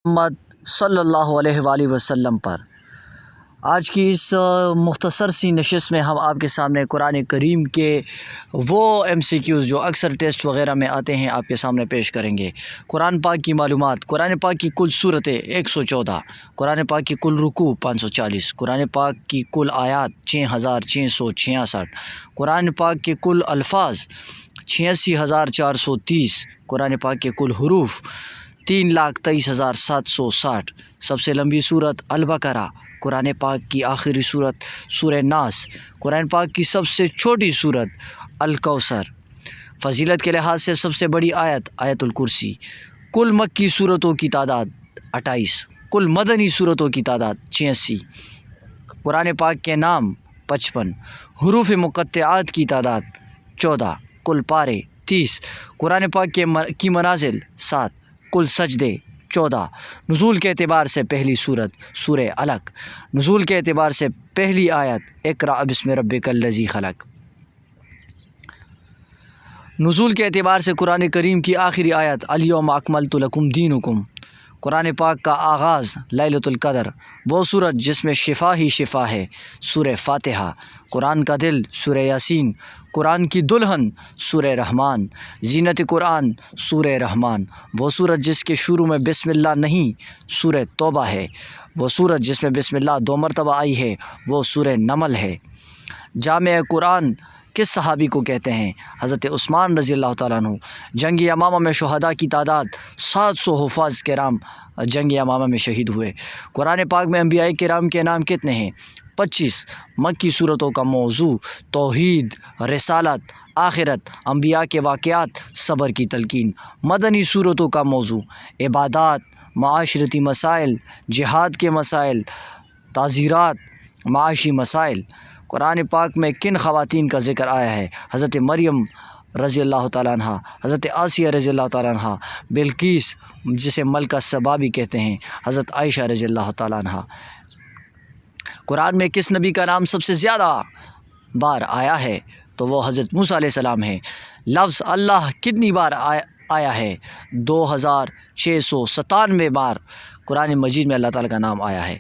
محمد صلی اللہ علیہ وآلہ وسلم پر آج کی اس مختصر سی نشست میں ہم آپ کے سامنے قرآن کریم کے وہ MCQs جو اکثر ٹیسٹ وغیرہ میں آتے ہیں آپ کے سامنے پیش کریں گے۔ قرآن پاک کی معلومات: قرآن پاک کی کل صورتیں 114، قرآن پاک کی کل رکوع 540، قرآن پاک کی کل آیات 6666، قرآن پاک کے کل الفاظ 86430، قرآن پاک کے کل حروف 3,23,760۔ سب سے لمبی صورت البقرہ، قرآن پاک کی آخری صورت سورہ ناس، قرآن پاک کی سب سے چھوٹی صورت الکوثر، فضیلت کے لحاظ سے سب سے بڑی آیت آیت الکرسی۔ کل مکی صورتوں کی تعداد 28، کل مدنی صورتوں کی تعداد 86، قرآن پاک کے نام 55، حروف مقطعات کی تعداد 14، کل پارے 30، قرآن پاک کی منازل 7، کل سجدے 14۔ نزول کے اعتبار سے پہلی صورت سورہ علق، نزول کے اعتبار سے پہلی آیت اقرأ بسم ربک الذی خلق۔ نزول کے اعتبار سے قرآن کریم کی آخری آیت الیوم اکملت لکم دینکم۔ قرآن پاک کا آغاز لیلۃ القدر، وہ سورت جس میں شفا ہی شفا ہے، سورہ فاتحہ۔ قرآن کا دل سورہ یاسین، قرآن کی دلہن سورہ رحمان۔ زینت قرآن سورہ رحمان، وہ سورت جس کے شروع میں بسم اللہ نہیں، سورہ توبہ ہے۔ وہ سورت جس میں بسم اللہ 2 مرتبہ آئی ہے، وہ سورہ نمل ہے۔ جامع قرآن کس صحابی کو کہتے ہیں؟ حضرت عثمان رضی اللہ تعالیٰ عنہ۔ جنگ یمامہ میں شہداء کی تعداد 700 حفاظ کرام جنگ یمامہ میں شہید ہوئے۔ قرآن پاک میں انبیاء کرام کے نام کتنے ہیں؟ 25۔ مکی صورتوں کا موضوع توحید، رسالت، آخرت، انبیاء کے واقعات، صبر کی تلقین۔ مدنی صورتوں کا موضوع عبادات، معاشرتی مسائل، جہاد کے مسائل، تعزیرات، معاشی مسائل۔ قرآن پاک میں کن خواتین کا ذکر آیا ہے؟ حضرت مریم رضی اللہ تعالیٰ عنہ، حضرت آسیہ رضی اللہ تعالیٰ عنہ، بلقیس جسے ملکہ سبا بھی کہتے ہیں، حضرت عائشہ رضی اللہ تعالیٰ عنہ۔ قرآن میں کس نبی کا نام سب سے زیادہ بار آیا ہے؟ تو وہ حضرت موسیٰ علیہ السلام ہیں۔ لفظ اللہ کتنی بار آیا ہے؟ 2697 بار قرآن مجید میں اللہ تعالیٰ کا نام آیا ہے۔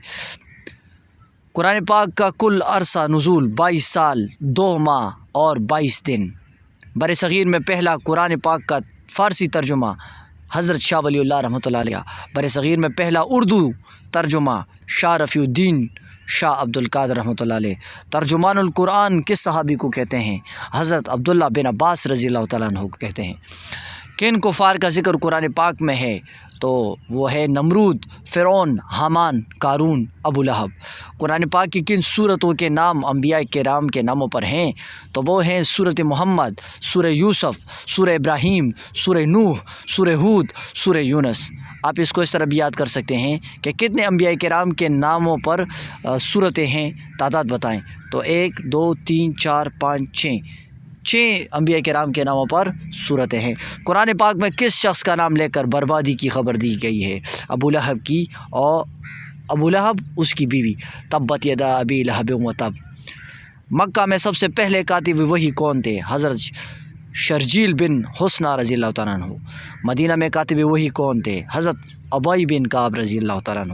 قرآن پاک کا کل عرصہ نزول 22 سال 2 ماہ اور 22 دن۔ برصغیر میں پہلا قرآن پاک کا فارسی ترجمہ حضرت شاہ ولی اللہ رحمۃ اللہ علیہ۔ برصغیر میں پہلا اردو ترجمہ شاہ رفیع الدین شاہ عبد القادر رحمۃ اللہ علیہ۔ ترجمان القرآن کس صحابی کو کہتے ہیں؟ حضرت عبداللہ بن عباس رضی اللہ تعالیٰ عنہ کو کہتے ہیں۔ کن کفار کا ذکر قرآن پاک میں ہے؟ تو وہ ہے نمرود، فرعون، حامان، قارون، ابو لہب۔ قرآن پاک کی کن صورتوں کے نام انبیاء کرام کے ناموں پر ہیں؟ تو وہ ہیں سورۃ محمد، سورہ یوسف، سورہ ابراہیم، سورہ نوح، سورہ ہود، سورہ یونس۔ آپ اس کو اس طرح بھی یاد کر سکتے ہیں کہ کتنے انبیاء کرام کے ناموں پر صورتیں ہیں، تعداد بتائیں۔ تو 1 2 3 4 5 6 انبیاء کرام کے ناموں پر صورتیں ہیں۔ قرآن پاک میں کس شخص کا نام لے کر بربادی کی خبر دی گئی ہے؟ ابو لہب کی، اور ابو لہب اس کی بیوی۔ تبت یدا ابی لہب وتب۔ مکہ میں سب سے پہلے کاتب وحی کون تھے؟ حضرت شرجیل بن حسنہ رضی اللہ تعالیٰ عنہ۔ مدینہ میں کاتب وحی کون تھے؟ حضرت ابی بن کعب رضی اللہ تعالیٰ عنہ۔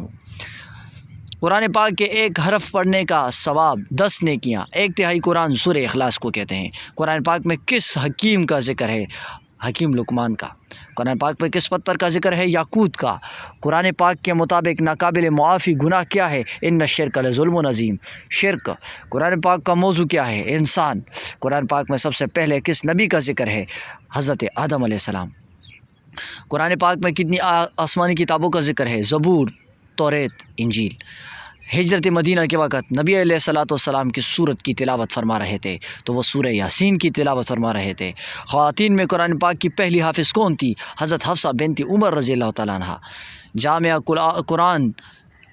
قرآن پاک کے ایک حرف پڑھنے کا ثواب 10 نیکیاں۔ 1/3 قرآن سورہ اخلاص کو کہتے ہیں۔ قرآن پاک میں کس حکیم کا ذکر ہے؟ حکیم لقمان کا۔ قرآن پاک میں کس پتھر کا ذکر ہے؟ یاقوت کا۔ قرآن پاک کے مطابق ناقابل معافی گناہ کیا ہے؟ ان الشرک لظلم عظیم، شرک۔ قرآن پاک کا موضوع کیا ہے؟ انسان۔ قرآن پاک میں سب سے پہلے کس نبی کا ذکر ہے؟ حضرت آدم علیہ السلام۔ قرآن پاک میں کتنی آسمانی کتابوں کا ذکر ہے؟ زبور، توریت، انجیل۔ ہجرت مدینہ کے وقت نبی علیہ الصلوۃ والسلام کی سورت کی تلاوت فرما رہے تھے، تو وہ سورہ یاسین کی تلاوت فرما رہے تھے۔ خواتین میں قرآن پاک کی پہلی حافظ کون تھی؟ حضرت حفصہ بنت عمر رضی اللہ تعالیٰ عنہ۔ جامع قرآن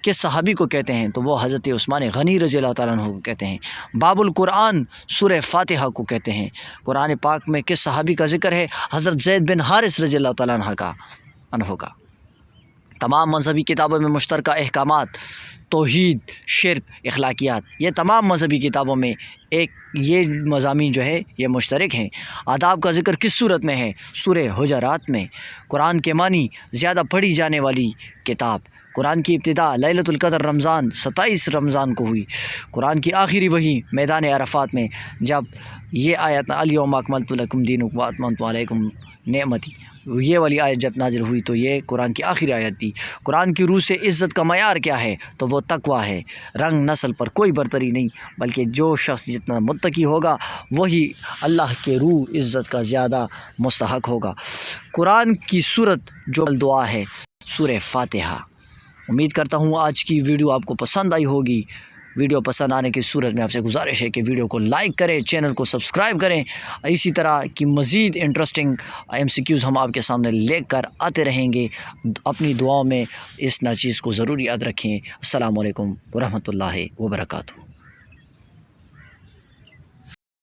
کس صحابی کو کہتے ہیں؟ تو وہ حضرت عثمان غنی رضی اللہ تعالیٰ عنہ کو کہتے ہیں۔ باب القرآن سورہ فاتحہ کو کہتے ہیں۔ قرآن پاک میں کس صحابی کا ذکر ہے؟ حضرت زید بن حارث رضی اللہ تعالیٰ عنہ کا۔ تمام مذہبی کتابوں میں مشترکہ احکامات توحید، شرک، اخلاقیات، یہ تمام مذہبی کتابوں میں یہ مضامین جو ہے یہ مشترک ہیں۔ آداب کا ذکر کس صورت میں ہے؟ سورہ حجرات میں۔ قرآن کے معنی زیادہ پڑھی جانے والی کتاب۔ قرآن کی ابتدا لیلۃ القدر رمضان 27 رمضان کو ہوئی۔ قرآن کی آخری وحی میدان عرفات میں، جب یہ آیت الیوم اکملت لکم دینکم واتممت علیکم نعمتی، یہ والی آیت جب نازل ہوئی تو یہ قرآن کی آخری آیت تھی۔ قرآن کی روح سے عزت کا معیار کیا ہے؟ تو وہ تقویٰ ہے۔ رنگ نسل پر کوئی برتری نہیں، بلکہ جو شخص جتنا متقی ہوگا وہی اللہ کے روح عزت کا زیادہ مستحق ہوگا۔ قرآن کی سورت جو دعا ہے سورہ فاتحہ۔ امید کرتا ہوں آج کی ویڈیو آپ کو پسند آئی ہوگی۔ ویڈیو پسند آنے کی صورت میں آپ سے گزارش ہے کہ ویڈیو کو لائک کریں، چینل کو سبسکرائب کریں۔ اسی طرح کی مزید انٹرسٹنگ MCQs ہم آپ کے سامنے لے کر آتے رہیں گے۔ اپنی دعاؤں میں اس چیز کو ضرور یاد رکھیں۔ السلام علیکم ورحمۃ اللہ وبرکاتہ۔